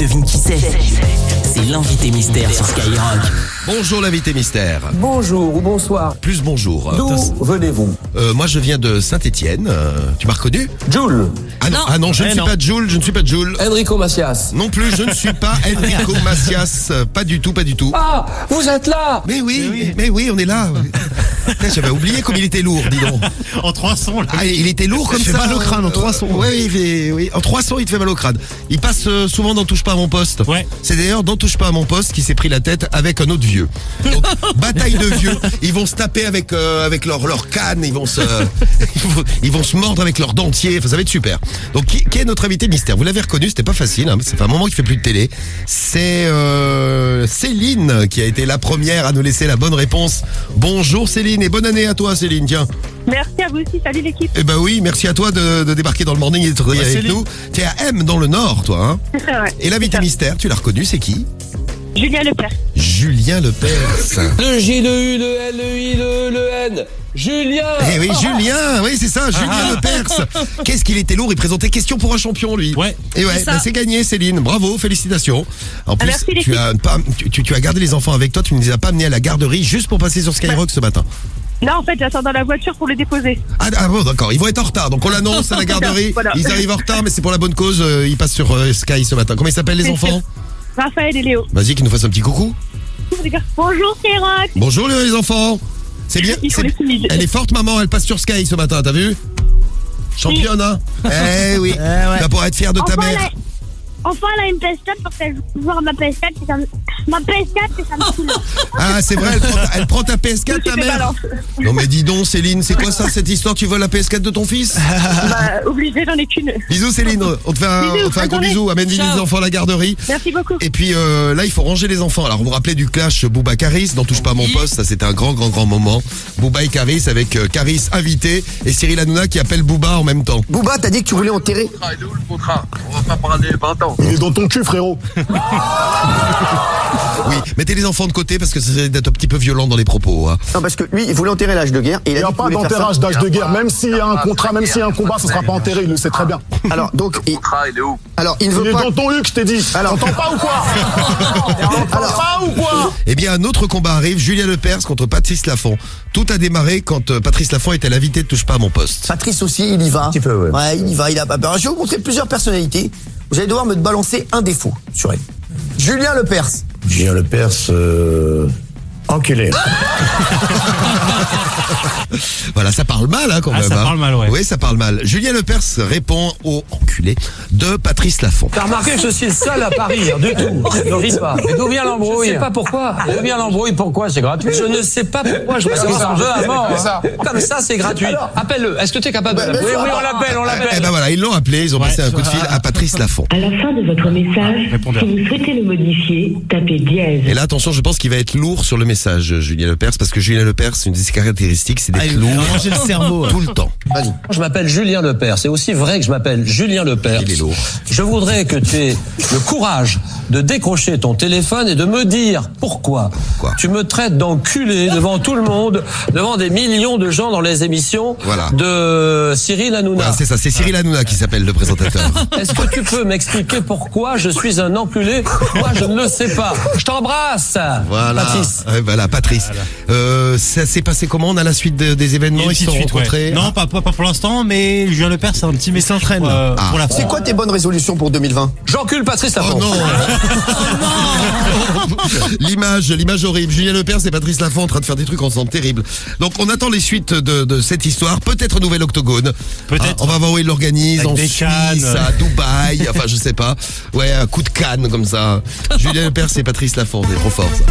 Devine qui c'est l'invité mystère sur Skyrock. Bonjour l'invité mystère. Bonjour ou bonsoir. Plus bonjour. D'où venez-vous? Moi je viens de Saint-Étienne. Tu m'as reconnu? Jules. Non, je ne suis pas Jules, Enrico Macias. Non plus, je ne suis pas Enrico Macias. Pas du tout. Ah, vous êtes là? Mais oui, on est là. J'avais oublié comme il était lourd, dis donc. En 3 sons, là. Ah, il était lourd comme ça. Il fait mal au crâne en 3 sons. Oui, en 3 sons, il te fait mal au crâne. Il passe souvent dans Touche pas à mon poste. Ouais. C'est d'ailleurs dans Touche pas à mon poste qui s'est pris la tête avec un autre vieux. Donc, bataille de vieux. Ils vont se taper avec leur canne. Ils vont se mordre avec leurs dentiers. Enfin, ça va être super. Donc, qui est notre invité mystère? Vous l'avez reconnu, c'était pas facile. Hein. Ça fait un moment qu'il fait plus de télé. C'est Céline qui a été la première à nous laisser la bonne réponse. Bonjour Céline et bonne année à toi Céline. Tiens. Merci à vous aussi, salut l'équipe. Eh ben oui, merci à toi de débarquer dans le morning et d'être avec nous. T'es à M dans le Nord, toi. Hein. Ouais, et l'invité mystère, tu l'as reconnu, c'est qui? Julien Lepers. Julien Lepers. Le J, le U, le L, le I, le N. Julien. Eh oui, Julien, oui c'est ça, Julien Lepers. Qu'est-ce qu'il était lourd, il présentait Question pour un champion lui. Ouais. Et ouais, c'est gagné Céline, bravo, félicitations. En plus, merci, tu as gardé les enfants avec toi, tu ne les as pas amenés à la garderie juste pour passer sur Skyrock ce matin. Non, en fait, j'attends dans la voiture pour les déposer. Ah bon, d'accord, ils vont être en retard. Donc on l'annonce à la garderie. Voilà. Ils arrivent en retard, mais c'est pour la bonne cause. Ils passent sur Sky ce matin. Comment ils s'appellent les enfants? Raphaël et Léo. Vas-y, qu'ils nous fassent un petit coucou. Bonjour, Skyrock. Bonjour les enfants. C'est bien. Ils sont les timides. Elle est forte, maman. Elle passe sur Sky ce matin. T'as vu? Championne, hein? Eh oui. Tu vas pouvoir être fière de ta mère. Enfin, elle a une PS4 parce qu'elle joue voir ma PS4 et ça me... Ma PS4 et ça me saoule. Ah, c'est vrai, elle prend ta PS4, ta mère? Non mais dis donc Céline, c'est quoi ça cette histoire? Tu voles la PS4 de ton fils? Bah, obligé, j'en ai qu'une. Bisous Céline, on te fait un gros bisou. Amène les enfants à la garderie. Merci beaucoup. Et puis là, il faut ranger les enfants. Alors, vous vous rappelez du clash Booba Caris dans Touche pas à mon poste? Ça, c'était un grand moment. Booba et Caris avec Caris invité et Cyril Hanouna qui appelle Booba en même temps. Booba, t'as dit que tu voulais enterrer? Il est où le contrat? On va pas parler 20 ans. Il est dans ton cul, frérot. Oui, mettez les enfants de côté parce que c'est d'être un petit peu violent dans les propos. Hein. Non, parce que lui, il voulait enterrer l'âge de guerre. Et il n'y a pas d'enterrage d'âge de guerre. Même s'il y a un contrat, même s'il y a un combat, ça ne sera pas enterré. Il le sait très bien. Alors, donc. Le contrat, il est où? Alors, il ne veut pas. Il est dans ton huc, je t'ai dit. Alors, t'entends pas ou quoi? T'entends pas ou quoi? Eh bien, un autre combat arrive. Julien Lepers contre Patrice Laffont. Tout a démarré quand Patrice Laffont était l'invité de Touche pas à mon poste. Patrice aussi, il y va. Un petit peu, ouais. Ouais, il y va, il a pas peur. Je vais vous montrer plusieurs personnalités. Vous allez devoir me balancer un défaut sur elle. Julien Lepers. Julien Lepers, enculé. Voilà, ça parle mal hein, quand même. Ça parle mal, ouais. Oui, ça parle mal. Julien Lepers répond au enculé de Patrice Laffont. T'as remarqué que je suis le seul à Paris, hein, du tout. Ne ris pas. Mais d'où vient l'embrouille? Je sais pas pourquoi. D'où vient l'embrouille? Pourquoi? C'est gratuit. Je ne sais pas pourquoi. Je pense qu'ils s'en veut à mort. Hein. Comme ça, c'est gratuit. Appelle-le. Est-ce que tu es capable de l'appeler? Oui, on l'appelle. Eh ben voilà, ils l'ont appelé, ils ont passé un coup de fil à Patrice Laffont. À la fin de votre message, si vous souhaitez le modifier, tapez dièse. Et là, attention, je pense qu'il va être lourd sur le message, Julien Lepers, parce que Julien Lepers, une de ses caractéristiques, c'est d'être lourd le cerveau tout le temps. Vas-y. Je m'appelle Julien Lepers. C'est aussi vrai que je m'appelle Julien Lepers. Il est lourd. Je voudrais que tu aies le courage de décrocher ton téléphone et de me dire pourquoi tu me traites d'enculé devant tout le monde, devant des millions de gens dans les émissions de Cyril Hanouna. Voilà, c'est ça, c'est Cyril Hanouna qui s'appelle le présentateur. Est-ce que tu peux m'expliquer pourquoi je suis un enculé? Moi, je ne le sais pas. Je t'embrasse, voilà. Patrice. Voilà, Patrice. Ça s'est passé comment? On a la suite des événements, ils se sont rencontrés. Ouais. Non, pas pour l'instant, mais Julien Lepers, c'est un petit message pour la fin. C'est quoi tes bonnes résolutions pour 2020? J'encule Patrice Laffont. Oh non. L'image horrible. Julien Lepers et Patrice Laffont en train de faire des trucs ensemble terribles. Donc on attend les suites de cette histoire. Peut-être un nouvel octogone. Peut-être. On va voir où il l'organise. Avec En des Suisse, cannes. à Dubaï. Enfin, je sais pas. Ouais, un coup de canne comme ça. Julien Lepers et Patrice Laffont, c'est trop fort ça.